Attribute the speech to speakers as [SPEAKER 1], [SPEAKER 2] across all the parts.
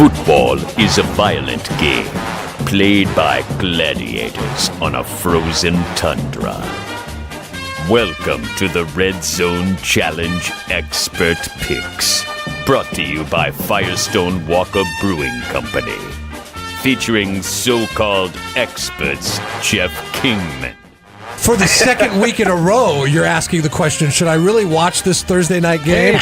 [SPEAKER 1] Football is a violent game, played by gladiators on a frozen tundra. Welcome to the Red Zone Challenge Expert Picks, brought to you by Firestone Walker Brewing Company, featuring so-called experts Jeff Kingman.
[SPEAKER 2] For the second week in a row, you're asking the question, should I really watch this Thursday night game?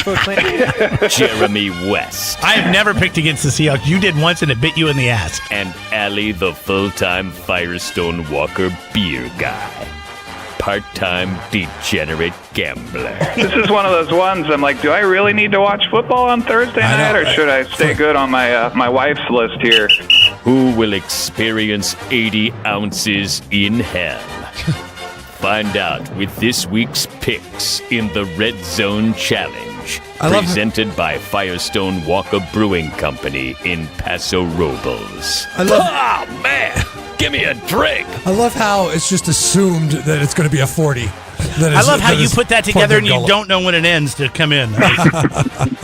[SPEAKER 1] Jeremy West.
[SPEAKER 3] I have never picked against the Seahawks. You did once, and it bit you in the ass.
[SPEAKER 1] And Allie, the full-time Firestone Walker beer guy. Part-time degenerate gambler.
[SPEAKER 4] This is one of those ones I'm like, do I really need to watch football on Thursday night, or should I stay good on my wife's list here?
[SPEAKER 1] Who will experience 80 ounces in hell? Find out with this week's picks in the Red Zone Challenge, presented by Firestone Walker Brewing Company in Paso Robles. Oh, man! Give me a drink!
[SPEAKER 2] I love how it's just assumed that it's going to be a 40.
[SPEAKER 3] I love how you put that together and you don't know when it ends to come in.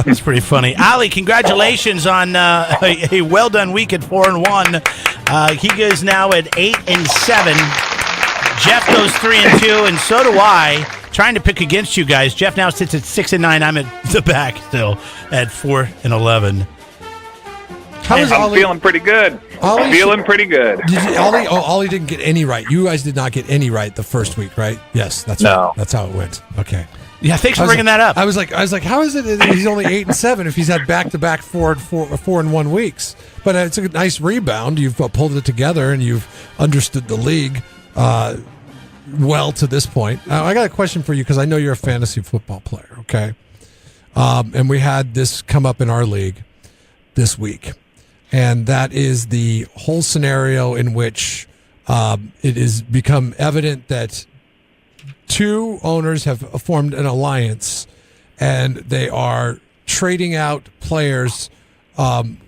[SPEAKER 3] It's pretty funny. Ali, congratulations on a well-done week at 4-1. He goes now at 8-7. Jeff goes 3-2, and so do I. Trying to pick against you guys. Jeff now sits at 6-9. I'm at the back still at 4-11.
[SPEAKER 4] I'm feeling pretty good. Feeling pretty good.
[SPEAKER 2] Ollie didn't get any right. You guys did not get any right the first week, right? Yes, that's right. That's how it went. Okay.
[SPEAKER 3] Yeah, thanks for bringing that up.
[SPEAKER 2] I was like, how is it that he's only 8-7 if he's had back-to-back 4-1 weeks? But it's a nice rebound. You've pulled it together and you've understood the league well to this point. I got a question for you because I know you're a fantasy football player, okay? And we had this come up in our league this week, and that is the whole scenario in which it has become evident that two owners have formed an alliance, and they are trading out players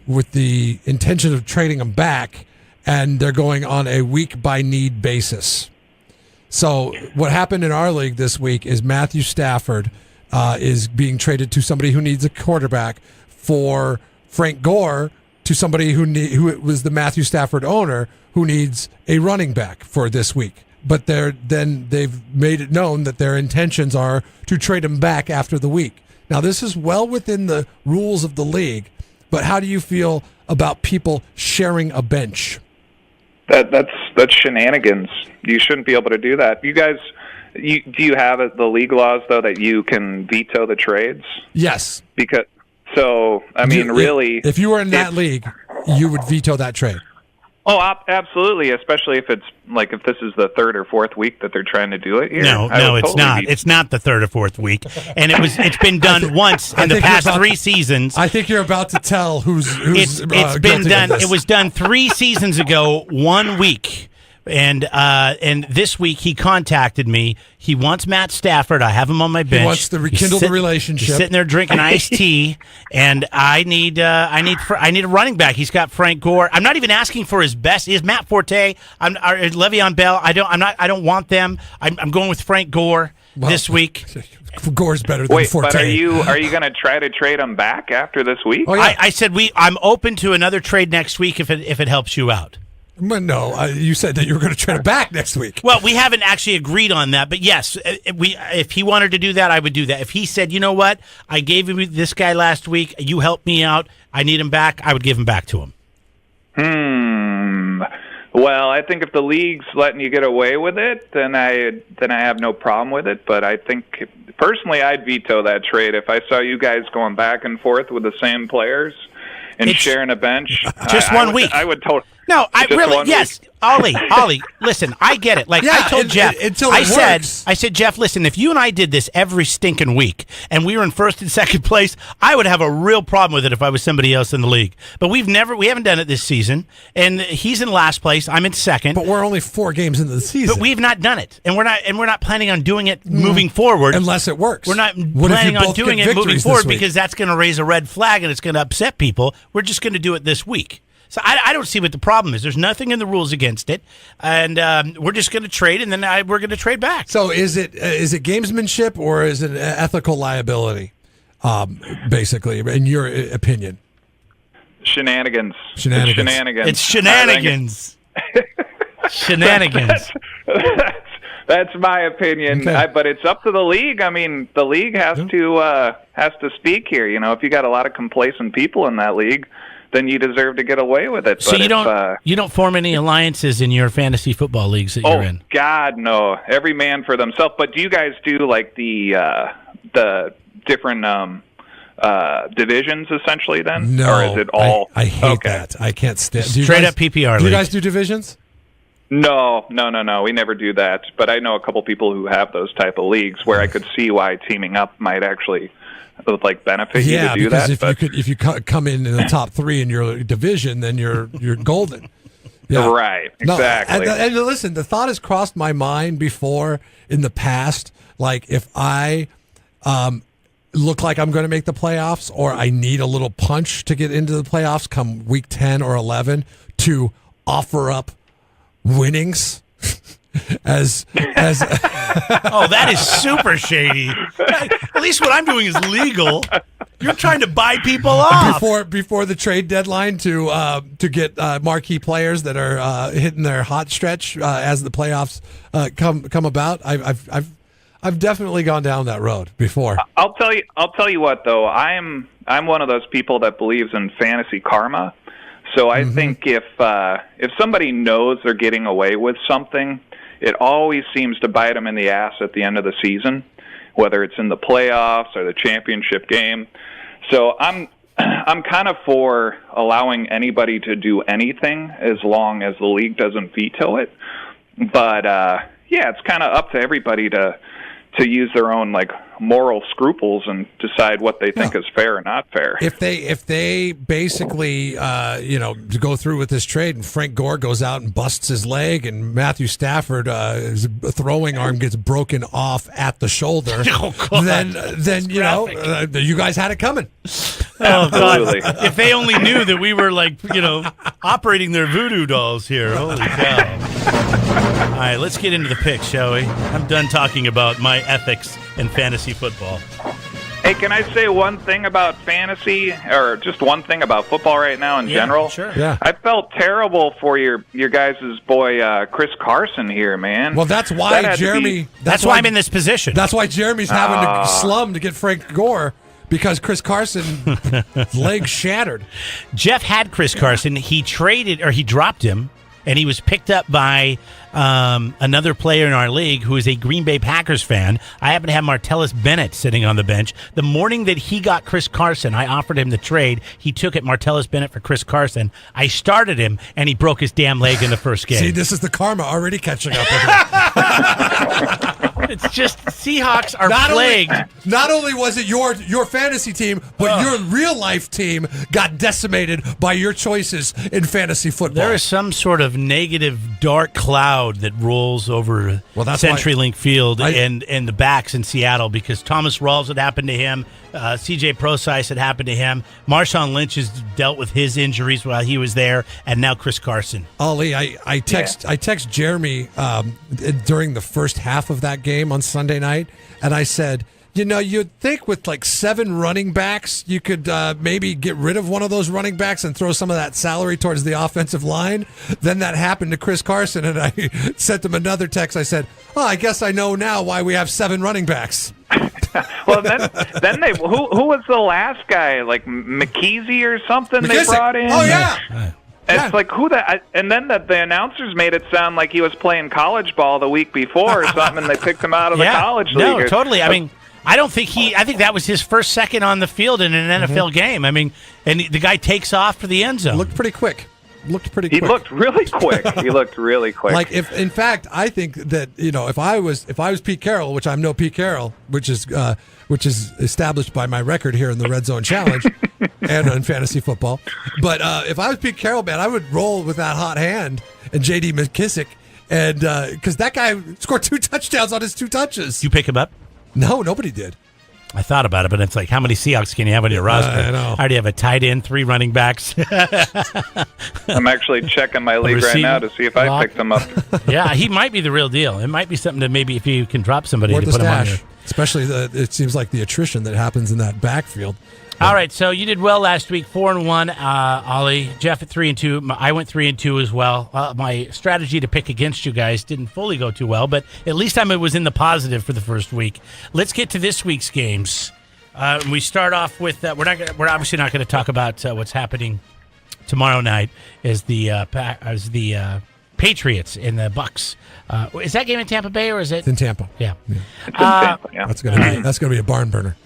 [SPEAKER 2] with the intention of trading them back, and they're going on a week-by-need basis. So what happened in our league this week is Matthew Stafford is being traded to somebody who needs a quarterback for Frank Gore to somebody who was the Matthew Stafford owner who needs a running back for this week. But they've made it known that their intentions are to trade him back after the week. Now, this is well within the rules of the league, but how do you feel about people sharing a bench?
[SPEAKER 4] That's shenanigans. You shouldn't be able to do that. You guys, do you have the league laws though that you can veto the trades?
[SPEAKER 2] Yes.
[SPEAKER 4] Really,
[SPEAKER 2] if you were in that league, you would veto that trade.
[SPEAKER 4] Oh, absolutely, especially if it's like if this is the third or fourth week that they're trying to do it here.
[SPEAKER 3] No, it's not. It's not the third or fourth week, and it's been done once in the past 3 seasons.
[SPEAKER 2] I think you're about to tell who's
[SPEAKER 3] it's been done. It was done 3 seasons ago, 1 week. And this week he contacted me. He wants Matt Stafford. I have him on my bench.
[SPEAKER 2] He wants to rekindle the relationship.
[SPEAKER 3] He's sitting there drinking iced tea, and I need a running back. He's got Frank Gore. I'm not even asking for his best. Is Matt Forte? Le'Veon Bell. I don't want them. I'm going with Frank Gore this week.
[SPEAKER 2] Gore's better than Forte.
[SPEAKER 4] But are you going to try to trade him back after this week?
[SPEAKER 2] Oh, yeah.
[SPEAKER 3] I said I'm open to another trade next week if it helps you out.
[SPEAKER 2] But no, you said that you were going to trade it back next week.
[SPEAKER 3] Well, we haven't actually agreed on that, but yes, if he wanted to do that, I would do that. If he said, you know what, I gave him this guy last week, you helped me out, I need him back, I would give him back to him.
[SPEAKER 4] Well, I think if the league's letting you get away with it, then I have no problem with it. But I think personally, I'd veto that trade if I saw you guys going back and forth with the same players and sharing a bench.
[SPEAKER 3] Just 1 week.
[SPEAKER 4] I would totally.
[SPEAKER 3] No, yes. Ollie, listen, I get it. Like I told Jeff, I said, Jeff, listen, if you and I did this every stinking week and we were in first and second place, I would have a real problem with it if I was somebody else in the league. But we haven't done it this season, and he's in last place, I'm in second.
[SPEAKER 2] But we're only 4 games into the season.
[SPEAKER 3] But we've not done it, and we're not planning on doing it moving forward
[SPEAKER 2] unless it works.
[SPEAKER 3] We're not planning on doing it moving forward because that's going to raise a red flag and it's going to upset people. We're just going to do it this week. So I don't see what the problem is. There's nothing in the rules against it, and we're just going to trade, and then we're going to trade back.
[SPEAKER 2] So is it gamesmanship or is it ethical liability, basically, in your opinion?
[SPEAKER 4] shenanigans.
[SPEAKER 3] It's shenanigans. Shenanigans.
[SPEAKER 4] That's my opinion.
[SPEAKER 2] Okay.
[SPEAKER 4] But it's up to the league. I mean, the league has to speak here. You know, if you got a lot of complacent people in that league, then you deserve to get away with it.
[SPEAKER 3] So
[SPEAKER 4] but
[SPEAKER 3] you don't form any alliances in your fantasy football leagues that you're in?
[SPEAKER 4] Oh God, no! Every man for themselves. But do you guys do like the different divisions essentially? Then
[SPEAKER 2] No,
[SPEAKER 4] or is it all?
[SPEAKER 2] I hate that. I can't stand.
[SPEAKER 3] Straight up PPR
[SPEAKER 2] Do you
[SPEAKER 3] league.
[SPEAKER 2] guys do divisions?
[SPEAKER 4] No. We never do that. But I know a couple people who have those type of leagues where I could see why teaming up might actually like benefit you to do that.
[SPEAKER 2] Because if you come in the top 3 in your division, then you're golden. Yeah.
[SPEAKER 4] Right, exactly.
[SPEAKER 2] No, and listen, the thought has crossed my mind before in the past, like if I look like I'm going to make the playoffs or I need a little punch to get into the playoffs come week 10 or 11 to offer up winnings as
[SPEAKER 3] Oh, that is super shady. At least what I'm doing is legal. You're trying to buy people off
[SPEAKER 2] before the trade deadline to get marquee players that are hitting their hot stretch as the playoffs come about. I've definitely gone down that road before.
[SPEAKER 4] I'll tell you what though. I'm one of those people that believes in fantasy karma. So I think if somebody knows they're getting away with something, it always seems to bite them in the ass at the end of the season, whether it's in the playoffs or the championship game. So I'm kind of for allowing anybody to do anything as long as the league doesn't veto it. But yeah, it's kind of up to everybody to use their own like moral scruples and decide what they think is fair or not fair.
[SPEAKER 2] If they basically go through with this trade and Frank Gore goes out and busts his leg and Matthew Stafford his throwing arm gets broken off at the shoulder, then you guys had it coming.
[SPEAKER 3] Oh God! If they only knew that we were like operating their voodoo dolls here. Holy cow! All right, let's get into the picks, shall we? I'm done talking about my ethics in fantasy football.
[SPEAKER 4] Hey, can I say one thing about fantasy, or just one thing about football right now in general?
[SPEAKER 3] Sure.
[SPEAKER 2] Yeah.
[SPEAKER 4] I felt terrible for your guys' boy Chris Carson here, man.
[SPEAKER 2] Well, that's why Jeremy.
[SPEAKER 3] That's why I'm in this position.
[SPEAKER 2] That's why Jeremy's having to slum to get Frank Gore. Because Chris Carson's leg shattered.
[SPEAKER 3] Jeff had Chris Carson. He dropped him, and he was picked up by another player in our league who is a Green Bay Packers fan. I happen to have Martellus Bennett sitting on the bench. The morning that he got Chris Carson, I offered him the trade. He took it, Martellus Bennett for Chris Carson. I started him, and he broke his damn leg in the first game.
[SPEAKER 2] See, this is the karma already catching up with him.
[SPEAKER 3] It's just Seahawks are plagued.
[SPEAKER 2] Not only was it your fantasy team, but your real life team got decimated by your choices in fantasy football.
[SPEAKER 3] There is some sort of negative dark cloud that rolls over CenturyLink Field and the backs in Seattle because Thomas Rawls had happened to him. C.J. Prosise had happened to him. Marshawn Lynch has dealt with his injuries while he was there, and now Chris Carson.
[SPEAKER 2] Ali, I text Jeremy during the first half of that game on Sunday night, and I said, you'd think with like 7 running backs, you could maybe get rid of one of those running backs and throw some of that salary towards the offensive line. Then that happened to Chris Carson, and I sent him another text. I said, I guess I know now why we have 7 running backs.
[SPEAKER 4] Well, then they who was the last guy, like McKeezy or something they brought in?
[SPEAKER 2] Oh yeah.
[SPEAKER 4] It's like who that, and then the announcers made it sound like he was playing college ball the week before or something, and they picked him out of the college league.
[SPEAKER 3] No, totally. I mean, I think that was his first second on the field in an NFL game. I mean, and the guy takes off for the end zone.
[SPEAKER 2] Looked pretty quick. He looked
[SPEAKER 4] really quick.
[SPEAKER 2] Like in fact, I think that if I was Pete Carroll, which I'm no Pete Carroll, which is established by my record here in the Red Zone Challenge and in fantasy football. But if I was Pete Carroll, man, I would roll with that hot hand and J.D. McKissick, and because that guy scored 2 touchdowns on his 2 touches.
[SPEAKER 3] You pick him up?
[SPEAKER 2] No, nobody did.
[SPEAKER 3] I thought about it, but it's like, how many Seahawks can you have on your roster?
[SPEAKER 2] I know.
[SPEAKER 3] I already have a tight end, 3 running backs.
[SPEAKER 4] I'm actually checking my league right now to see if I picked him up.
[SPEAKER 3] Yeah, he might be the real deal. It might be something that maybe if you can drop somebody
[SPEAKER 2] Or
[SPEAKER 3] to
[SPEAKER 2] the
[SPEAKER 3] put him on
[SPEAKER 2] stash.
[SPEAKER 3] your
[SPEAKER 2] especially it seems like the attrition that happens in that backfield.
[SPEAKER 3] All right, so you did well last week, 4-1, Ollie. Jeff at 3-2. I went 3-2 as well. My strategy to pick against you guys didn't fully go too well, but at least I was in the positive for the first week. Let's get to this week's games. We start off with we're obviously not going to talk about what's happening tomorrow night as the Patriots and the Bucks. Is that game in Tampa Bay or is it?
[SPEAKER 2] It's in Tampa.
[SPEAKER 3] Yeah.
[SPEAKER 4] It's in Tampa, yeah.
[SPEAKER 2] That's gonna be a barn burner.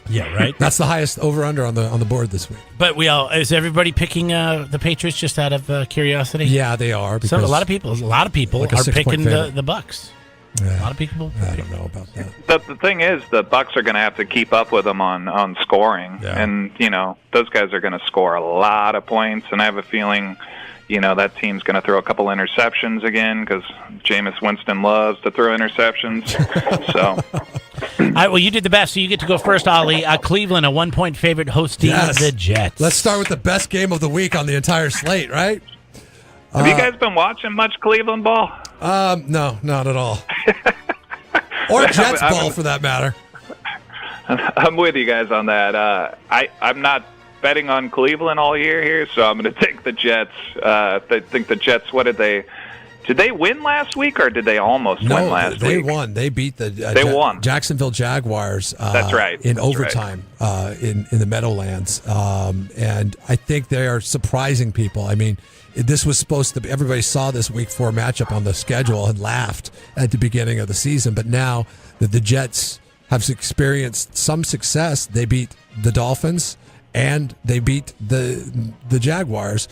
[SPEAKER 3] Yeah, right.
[SPEAKER 2] That's the highest over/under on the board this week.
[SPEAKER 3] But is everybody picking the Patriots just out of curiosity?
[SPEAKER 2] Yeah, they are.
[SPEAKER 3] So a lot of people
[SPEAKER 2] like
[SPEAKER 3] are picking the Bucks.
[SPEAKER 2] Yeah.
[SPEAKER 3] A lot of people.
[SPEAKER 2] I don't know about that.
[SPEAKER 4] The thing is, the Bucks are going to have to keep up with them on scoring, and those guys are going to score a lot of points. And I have a feeling, that team's going to throw a couple interceptions again because Jameis Winston loves to throw interceptions. So.
[SPEAKER 3] All right, well, you did the best, so you get to go first, Ollie. Cleveland, a 1-point favorite, hosting the Jets.
[SPEAKER 2] Let's start with the best game of the week on the entire slate, right?
[SPEAKER 4] Have you guys been watching much Cleveland ball?
[SPEAKER 2] No, not at all. Or Jets ball, for that matter.
[SPEAKER 4] I'm with you guys on that. I'm not betting on Cleveland all year here, so I'm going to take the Jets. I think the Jets, did they win last week, or did they almost win last week?
[SPEAKER 2] They won. They beat the Jacksonville Jaguars.
[SPEAKER 4] That's right.
[SPEAKER 2] In overtime in the Meadowlands. And I think they are surprising people. I mean, this was supposed to be, everybody saw this week 4 matchup on the schedule and laughed at the beginning of the season. But now that the Jets have experienced some success, they beat the Dolphins and they beat the Jaguars.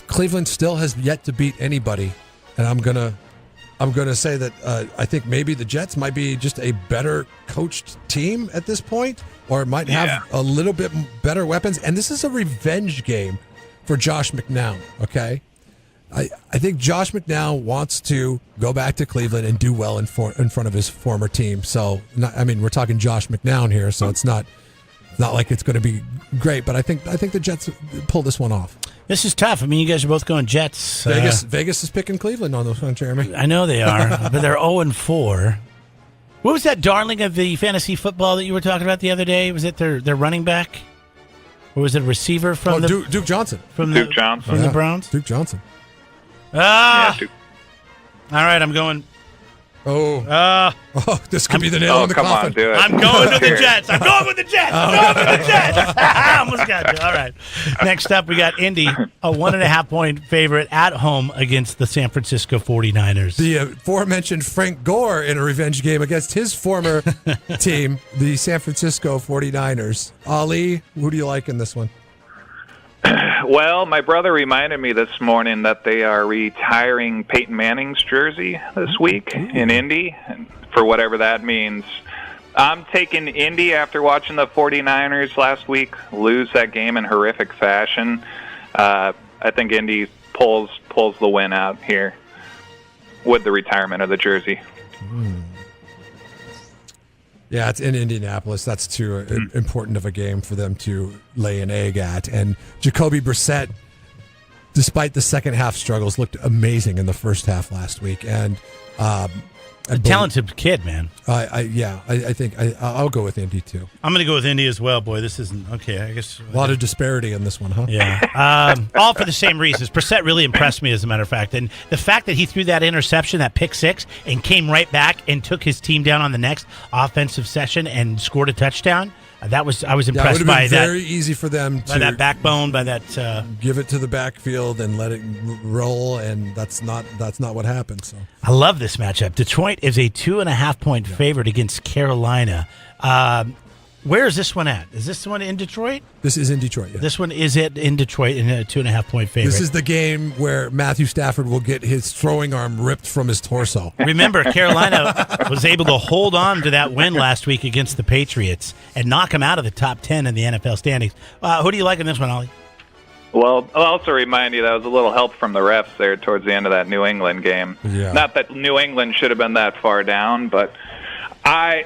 [SPEAKER 2] Cleveland still has yet to beat anybody, and I'm gonna say that I think maybe the Jets might be just a better coached team at this point, or it might have a little bit better weapons. And this is a revenge game for Josh McCown. Okay, I think Josh McCown wants to go back to Cleveland and do well in front of his former team. So, we're talking Josh McCown here, so it's not like it's going to be great, but I think the Jets pull this one off.
[SPEAKER 3] This is tough. I mean, you guys are both going Jets.
[SPEAKER 2] Vegas is picking Cleveland on this one, Jeremy.
[SPEAKER 3] I know they are, but they're 0-4. What was that darling of the fantasy football that you were talking about the other day? Was it their running back? Or was it a receiver from
[SPEAKER 2] Duke Johnson?
[SPEAKER 3] From
[SPEAKER 4] Duke Johnson.
[SPEAKER 3] From the Browns?
[SPEAKER 2] Duke Johnson.
[SPEAKER 3] All right, I'm going.
[SPEAKER 2] This could be the nail in the coffin.
[SPEAKER 4] On, do it.
[SPEAKER 3] I'm going to the Jets. I'm going with the Jets. I almost got you. All right. Next up, we got Indy, a 1.5-point favorite at home against the San Francisco 49ers.
[SPEAKER 2] The aforementioned Frank Gore in a revenge game against his former team, the San Francisco 49ers. Ali, who do you like in this one?
[SPEAKER 4] Well, my brother reminded me this morning that they are retiring Peyton Manning's jersey this week in Indy, and for whatever that means. I'm taking Indy after watching the 49ers last week lose that game in horrific fashion. I think Indy pulls the win out here with the retirement of the jersey.
[SPEAKER 2] Yeah, it's in Indianapolis. That's too important of a game for them to lay an egg at. And Jacoby Brissett, despite the second half struggles, looked amazing in the first half last week. And
[SPEAKER 3] a talented kid, man.
[SPEAKER 2] I think I'll go with Indy too.
[SPEAKER 3] I'm going to go with Indy as well. Boy, this isn't okay. I guess
[SPEAKER 2] a lot of disparity in this one, huh?
[SPEAKER 3] Yeah. All for the same reasons. Brissett really impressed me, as a matter of fact, and the fact that he threw that interception, that pick six, and came right back and took his team down on the next offensive session and scored a touchdown. I was impressed by that.
[SPEAKER 2] Very easy for them to
[SPEAKER 3] that backbone, by that
[SPEAKER 2] give it to the backfield and let it roll, and that's not what happened. So
[SPEAKER 3] I love this matchup. Detroit is a 2.5-point favorite against Carolina. Where is this one at? Is this one in Detroit?
[SPEAKER 2] This is in Detroit, yeah.
[SPEAKER 3] This one is in Detroit in a 2.5-point favorite.
[SPEAKER 2] This is the game where Matthew Stafford will get his throwing arm ripped from his torso.
[SPEAKER 3] Remember, Carolina was able to hold on to that win last week against the Patriots and knock them out of the top 10 in the NFL standings. Who do you like in this one, Ollie?
[SPEAKER 4] Well, I'll also remind you that was a little help from the refs there towards the end of that New England game.
[SPEAKER 2] Yeah.
[SPEAKER 4] Not that New England should have been that far down, but I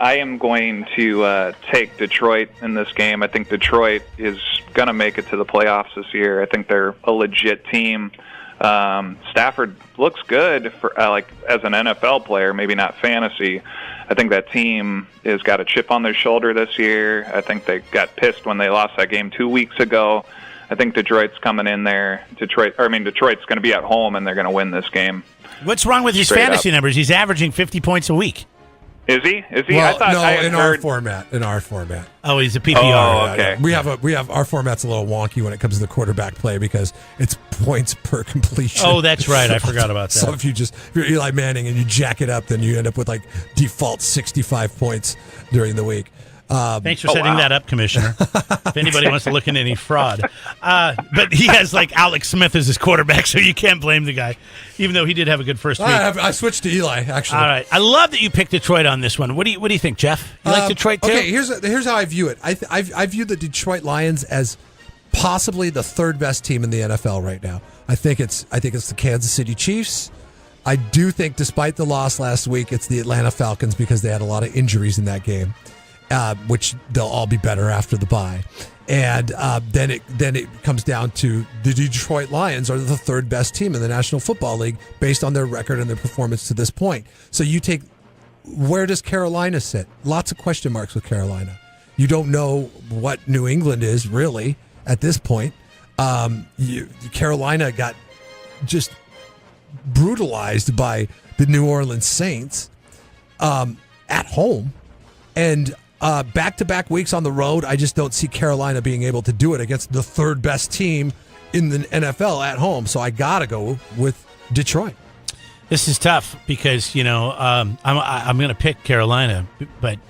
[SPEAKER 4] am going to take Detroit in this game. I think Detroit is going to make it to the playoffs this year. I think they're a legit team. Stafford looks good for as an NFL player, maybe not fantasy. I think that team has got a chip on their shoulder this year. I think they got pissed when they lost that game 2 weeks ago. I think Detroit's coming in there. Detroit's going to be at home, and they're going to win this game.
[SPEAKER 3] What's wrong with his fantasy numbers? He's averaging 50 points a week.
[SPEAKER 4] Is he?
[SPEAKER 2] Well, in our format.
[SPEAKER 3] Oh, he's a PPR.
[SPEAKER 4] Oh, okay.
[SPEAKER 2] We have our format's a little wonky when it comes to the quarterback play because it's points per completion.
[SPEAKER 3] Oh, that's right. I forgot about that.
[SPEAKER 2] So if you're Eli Manning and you jack it up, then you end up with like default 65 points during the week.
[SPEAKER 3] Thanks for setting that up, Commissioner. If anybody wants to look into any fraud. But he has like Alex Smith as his quarterback, so you can't blame the guy, even though he did have a good first week.
[SPEAKER 2] I switched to Eli, actually.
[SPEAKER 3] All right. I love that you picked Detroit on this one. What do you think, Jeff? You like Detroit too?
[SPEAKER 2] Okay, here's how I view it. I view the Detroit Lions as possibly the third best team in the NFL right now. I think it's the Kansas City Chiefs. I do think, despite the loss last week, it's the Atlanta Falcons because they had a lot of injuries in that game. Which they'll all be better after the bye. And then it comes down to the Detroit Lions are the third best team in the National Football League based on their record and their performance to this point. So you take, where does Carolina sit? Lots of question marks with Carolina. You don't know what New England is really at this point. Carolina got just brutalized by the New Orleans Saints at home. And back-to-back weeks on the road, I just don't see Carolina being able to do it against the third best team in the NFL at home. So I got to go with Detroit.
[SPEAKER 3] This is tough because, I'm going to pick Carolina, but,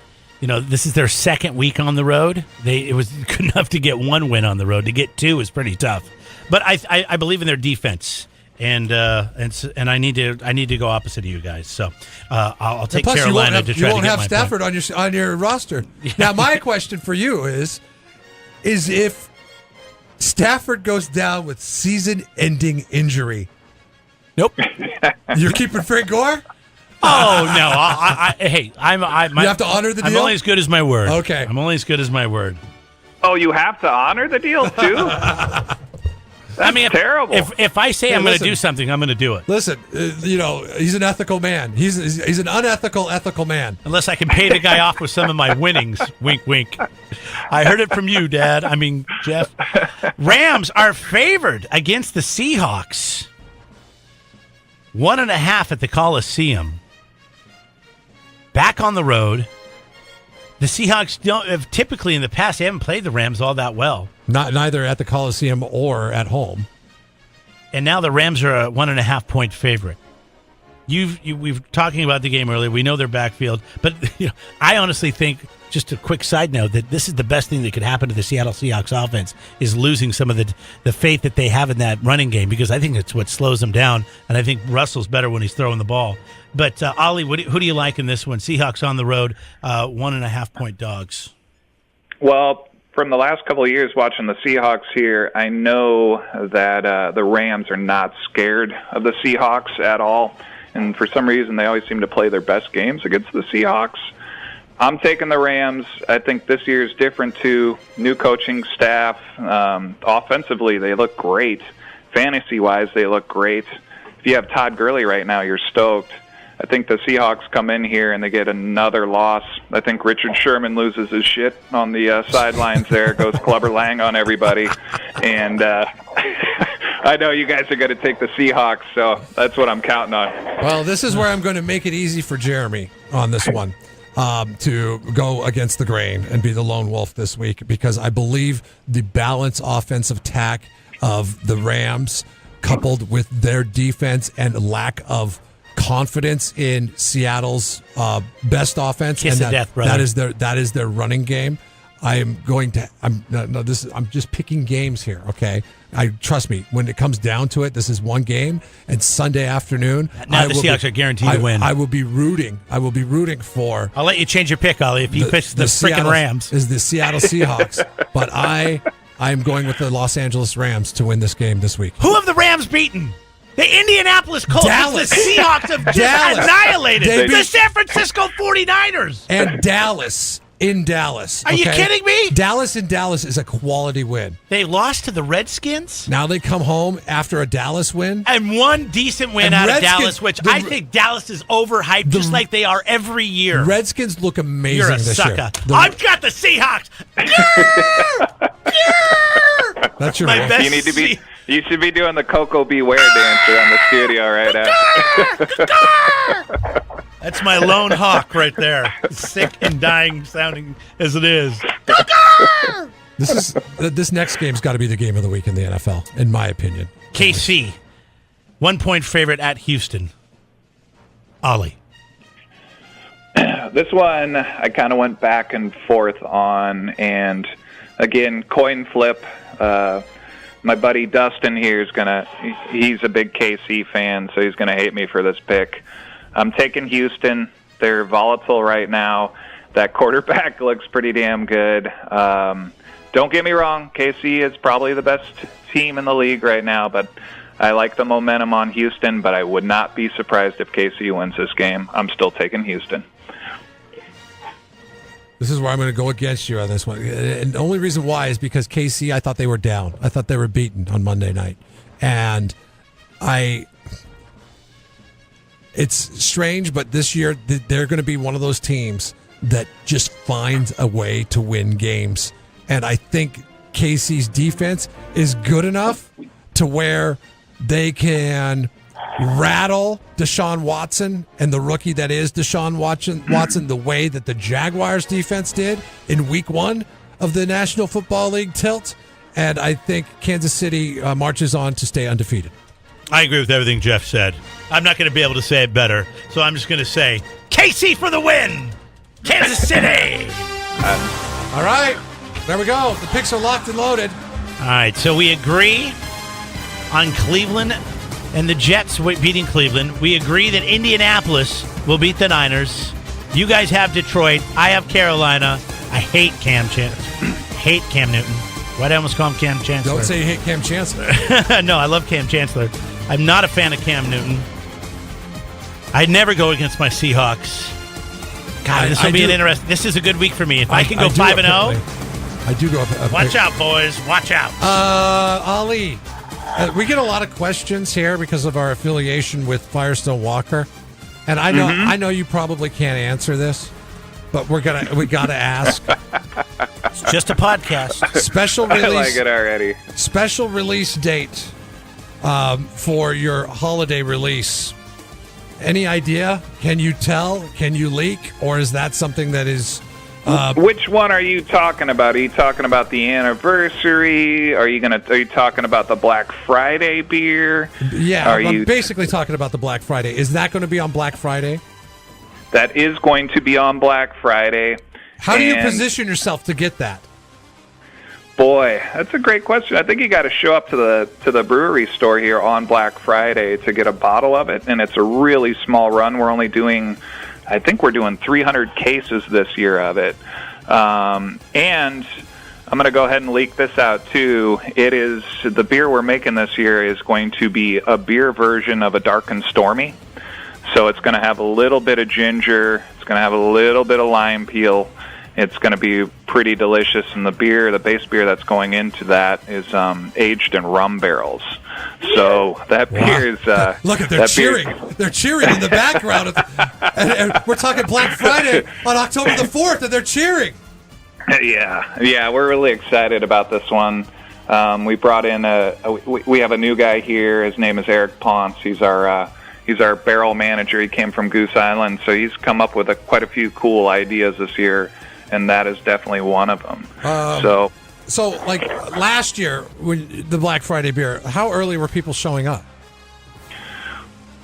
[SPEAKER 3] this is their second week on the road. It was good enough to get one win on the road. To get two is pretty tough. But I believe in their defense. And I need to go opposite of you guys. So I'll take Carolina to try to get my point. You won't have
[SPEAKER 2] Stafford on your roster. Yeah. Now my question for you is if Stafford goes down with season-ending injury.
[SPEAKER 3] Nope.
[SPEAKER 2] You're keeping Frank Gore?
[SPEAKER 3] Oh no! You
[SPEAKER 2] have to honor the deal.
[SPEAKER 3] I'm only as good as my word.
[SPEAKER 2] Okay.
[SPEAKER 3] I'm only as good as my word.
[SPEAKER 4] Oh, you have to honor the deal too. That's terrible.
[SPEAKER 3] If I say I'm going to do something, I'm going to do it.
[SPEAKER 2] Listen, he's an ethical man. He's an unethical, ethical man.
[SPEAKER 3] Unless I can pay the guy off with some of my winnings. Wink, wink. I heard it from you, Dad. Jeff. Rams are favored against the Seahawks. 1.5 at the Coliseum. Back on the road. The Seahawks typically in the past, they haven't played the Rams all that well.
[SPEAKER 2] Neither at the Coliseum or at home.
[SPEAKER 3] And now the Rams are a 1.5 point favorite. We've talking about the game earlier. We know their backfield, but I honestly think, just a quick side note, that this is the best thing that could happen to the Seattle Seahawks offense is losing some of the faith that they have in that running game, because I think it's what slows them down, and I think Russell's better when he's throwing the ball. But Ollie, who do you like in this one? Seahawks on the road, 1.5 point dogs.
[SPEAKER 4] Well, from the last couple of years watching the Seahawks here, I know that the Rams are not scared of the Seahawks at all. And for some reason, they always seem to play their best games against the Seahawks. I'm taking the Rams. I think this year is different too. New coaching staff. Offensively, they look great. Fantasy-wise, they look great. If you have Todd Gurley right now, you're stoked. I think the Seahawks come in here and they get another loss. I think Richard Sherman loses his shit on the sidelines there, goes Clubber Lang on everybody. And I know you guys are going to take the Seahawks, so that's what I'm counting on.
[SPEAKER 2] Well, this is where I'm going to make it easy for Jeremy on this one to go against the grain and be the lone wolf this week, because I believe the balanced offensive tack of the Rams, coupled with their defense and lack of confidence in Seattle's best offense,
[SPEAKER 3] Kiss
[SPEAKER 2] and
[SPEAKER 3] of death, brother.
[SPEAKER 2] that is their running game. I'm just picking games here, okay? Trust me, when it comes down to it, this is one game, and Sunday afternoon,
[SPEAKER 3] now the Seahawks are guaguaranteed to win.
[SPEAKER 2] I will be rooting for.
[SPEAKER 3] I'll let you change your pick, Ollie. If you pick the freaking Rams,
[SPEAKER 2] is the Seattle Seahawks, but I'm going with the Los Angeles Rams to win this game this week.
[SPEAKER 3] Who have the Rams beaten? The Indianapolis Colts.
[SPEAKER 2] Dallas.
[SPEAKER 3] The Seahawks have just annihilated
[SPEAKER 2] the
[SPEAKER 3] San Francisco 49ers.
[SPEAKER 2] And Dallas in Dallas.
[SPEAKER 3] Are you kidding me?
[SPEAKER 2] Dallas in Dallas is a quality win.
[SPEAKER 3] They lost to the Redskins?
[SPEAKER 2] Now they come home after a Dallas win.
[SPEAKER 3] And one decent win out of Dallas, which I think Dallas is overhyped just like they are every year.
[SPEAKER 2] Redskins look amazing
[SPEAKER 3] You're a
[SPEAKER 2] this
[SPEAKER 3] sucker.
[SPEAKER 2] year.
[SPEAKER 3] I've got the Seahawks.
[SPEAKER 2] That's your
[SPEAKER 3] My best
[SPEAKER 4] You should be doing the Coco Beware dance around the studio right now.
[SPEAKER 3] That's my lone hawk right there. Sick and dying sounding as it is.
[SPEAKER 2] This next game's got to be the game of the week in the NFL, in my opinion.
[SPEAKER 3] KC, 1-point favorite at Houston. Ollie.
[SPEAKER 4] This one I kind of went back and forth on, and again, coin flip. My buddy Dustin here he's a big KC fan, so he's going to hate me for this pick. I'm taking Houston. They're volatile right now. That quarterback looks pretty damn good. Don't get me wrong, KC is probably the best team in the league right now, but I like the momentum on Houston, but I would not be surprised if KC wins this game. I'm still taking Houston.
[SPEAKER 2] This is where I'm going to go against you on this one. And the only reason why is because KC, I thought they were down. I thought they were beaten on Monday night. And it's strange, but this year they're going to be one of those teams that just finds a way to win games. And I think KC's defense is good enough to where they can rattle Deshaun Watson and the rookie that is Deshaun Watson the way that the Jaguars defense did in week 1 of the National Football League tilt. And I think Kansas City marches on to stay undefeated.
[SPEAKER 3] I agree with everything Jeff said. I'm not going to be able to say it better, so I'm just going to say KC for the win! Kansas City!
[SPEAKER 2] All right, there we go. The picks are locked and loaded.
[SPEAKER 3] All right, so we agree on Cleveland and the Jets beating Cleveland. We agree that Indianapolis will beat the Niners. You guys have Detroit. I have Carolina. I hate Cam Newton. Why did I almost call him Cam Chancellor?
[SPEAKER 2] Don't say you hate Cam Chancellor.
[SPEAKER 3] No, I love Cam Chancellor. I'm not a fan of Cam Newton. I'd never go against my Seahawks. God, this will be an interesting. This is a good week for me. If I can go 5-0,
[SPEAKER 2] I do go up.
[SPEAKER 3] Watch out, boys. Watch out.
[SPEAKER 2] Ali, we get a lot of questions here because of our affiliation with Firestone Walker, and I know you probably can't answer this, but we gotta ask.
[SPEAKER 3] It's just a podcast.
[SPEAKER 2] Special release. I
[SPEAKER 4] like it already.
[SPEAKER 2] Special release date for your holiday release. Any idea? Can you tell? Can you leak? Or is that something that is...
[SPEAKER 4] Which one are you talking about? Are you talking about the anniversary? Are you talking about the Black Friday beer?
[SPEAKER 2] Yeah, I'm basically talking about the Black Friday. Is that going to be on Black Friday?
[SPEAKER 4] That is going to be on Black Friday.
[SPEAKER 2] How do you position yourself to get that?
[SPEAKER 4] Boy, that's a great question. I think you got to show up to the brewery store here on Black Friday to get a bottle of it, and it's a really small run. We're only doing, I think we're doing 300 cases this year of it. And I'm going to go ahead and leak this out too. It is the beer we're making this year is going to be a beer version of a Dark and Stormy. So it's going to have a little bit of ginger. It's going to have a little bit of lime peel. It's going to be pretty delicious, and the base beer that's going into that is aged in rum barrels. So that beer is...
[SPEAKER 2] Look, they're cheering. They're cheering in the background. And we're talking Black Friday on October the 4th, and they're cheering.
[SPEAKER 4] Yeah, we're really excited about this one. We brought in we have a new guy here. His name is Eric Ponce. He's our barrel manager. He came from Goose Island, so he's come up with quite a few cool ideas this year, and that is definitely one of them. So
[SPEAKER 2] like last year, when the Black Friday beer, how early were people showing up?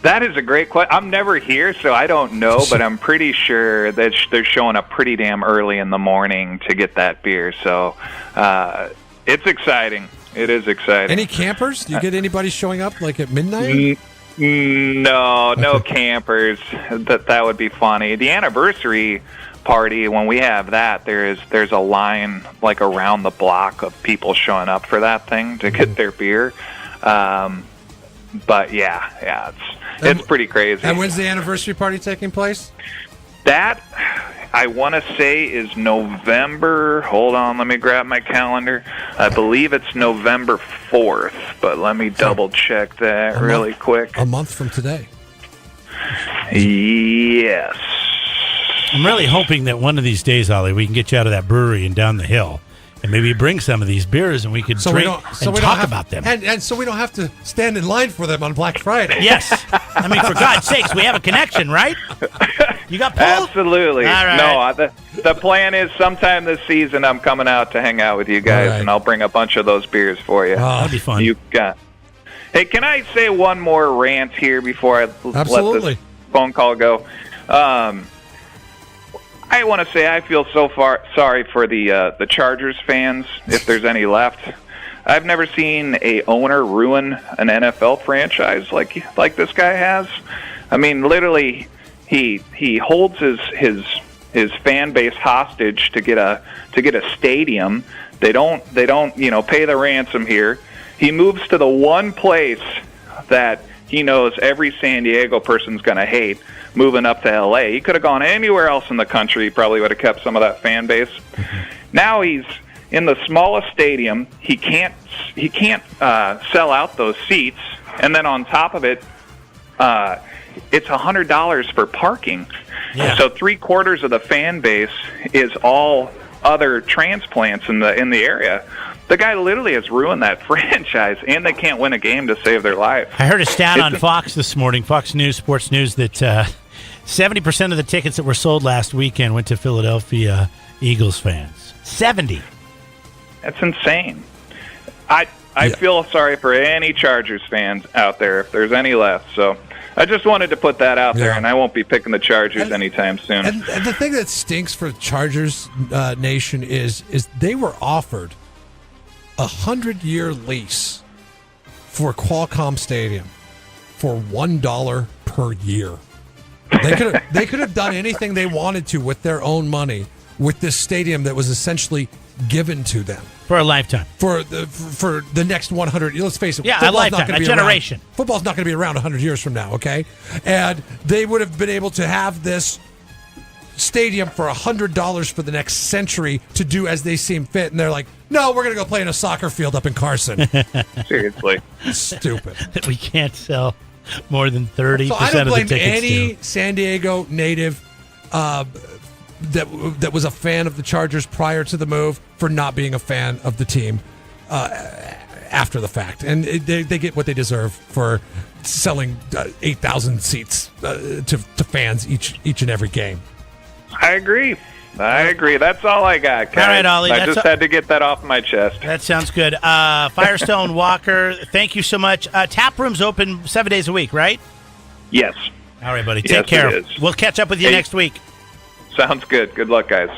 [SPEAKER 4] That is a great question. I'm never here, so I don't know, but I'm pretty sure that they're showing up pretty damn early in the morning to get that beer. So it's exciting. It is exciting.
[SPEAKER 2] Any campers? Do you get anybody showing up like at midnight?
[SPEAKER 4] No campers. That would be funny. The anniversary party, when we have that, there's a line like around the block of people showing up for that thing to get their beer. But yeah, it's pretty crazy.
[SPEAKER 2] And when's the anniversary party taking place?
[SPEAKER 4] That I want to say is November. Hold on, let me grab my calendar. I believe it's November 4th, but let me double check that really quick.
[SPEAKER 2] A month from today.
[SPEAKER 4] Yes.
[SPEAKER 3] I'm really hoping that one of these days, Ollie, we can get you out of that brewery and down the hill, and maybe bring some of these beers, and we could drink and talk about them.
[SPEAKER 2] And so we don't have to stand in line for them on Black Friday.
[SPEAKER 3] Yes. I mean, for God's sakes, we have a connection, right? You got Paul?
[SPEAKER 4] Absolutely.
[SPEAKER 3] All right.
[SPEAKER 4] No, the plan is sometime this season I'm coming out to hang out with you guys, and I'll bring a bunch of those beers for you.
[SPEAKER 3] Oh, that'd be fun.
[SPEAKER 4] You got. Hey, can I say one more rant here before I let this phone call go? I want to say I feel sorry for the Chargers fans, if there's any left. I've never seen a owner ruin an NFL franchise like this guy has. I mean, literally, he holds his fan base hostage to get a stadium. They don't pay the ransom here. He moves to the one place that he knows every San Diego person's going to hate, moving up to L.A. He could have gone anywhere else in the country. He probably would have kept some of that fan base. Now he's in the smallest stadium. He can't sell out those seats, and then on top of it, it's $100 for parking.
[SPEAKER 3] Yeah.
[SPEAKER 4] So 3/4 of the fan base is all other transplants in the area. The guy literally has ruined that franchise, and they can't win a game to save their life.
[SPEAKER 3] I heard a stat on Fox this morning, Fox News, Sports News, that 70% of the tickets that were sold last weekend went to Philadelphia Eagles fans. 70.
[SPEAKER 4] That's insane. I feel sorry for any Chargers fans out there, if there's any left. So I just wanted to put that out there, and I won't be picking the Chargers anytime soon.
[SPEAKER 2] And the thing that stinks for Chargers Nation is they were offered a 100-year lease for Qualcomm Stadium for $1 per year. They could have done anything they wanted to with their own money with this stadium that was essentially given to them
[SPEAKER 3] for a lifetime.
[SPEAKER 2] For the next 100. Let's face it.
[SPEAKER 3] Yeah, a lifetime, a generation.
[SPEAKER 2] Football's not going to be around 100 years from now. Okay, and they would have been able to have this stadium for $100 for the next century to do as they seem fit, and they're like, no, we're going to go play in a soccer field up in Carson.
[SPEAKER 4] Seriously.
[SPEAKER 2] Stupid.
[SPEAKER 3] We can't sell more than 30%
[SPEAKER 2] so I don't blame
[SPEAKER 3] of the tickets.
[SPEAKER 2] Any San Diego native that was a fan of the Chargers prior to the move for not being a fan of the team after the fact. And they get what they deserve for selling 8,000 seats to fans each and every game.
[SPEAKER 4] I agree. That's all I got, guys.
[SPEAKER 3] All right, Ollie.
[SPEAKER 4] I just had to get that off my chest.
[SPEAKER 3] That sounds good. Firestone, Walker, thank you so much. Tap room's open 7 days a week, right?
[SPEAKER 4] Yes.
[SPEAKER 3] All right, buddy.
[SPEAKER 4] Yes,
[SPEAKER 3] Take care.
[SPEAKER 4] it is.
[SPEAKER 3] We'll catch up with you next week.
[SPEAKER 4] Sounds good. Good luck, guys.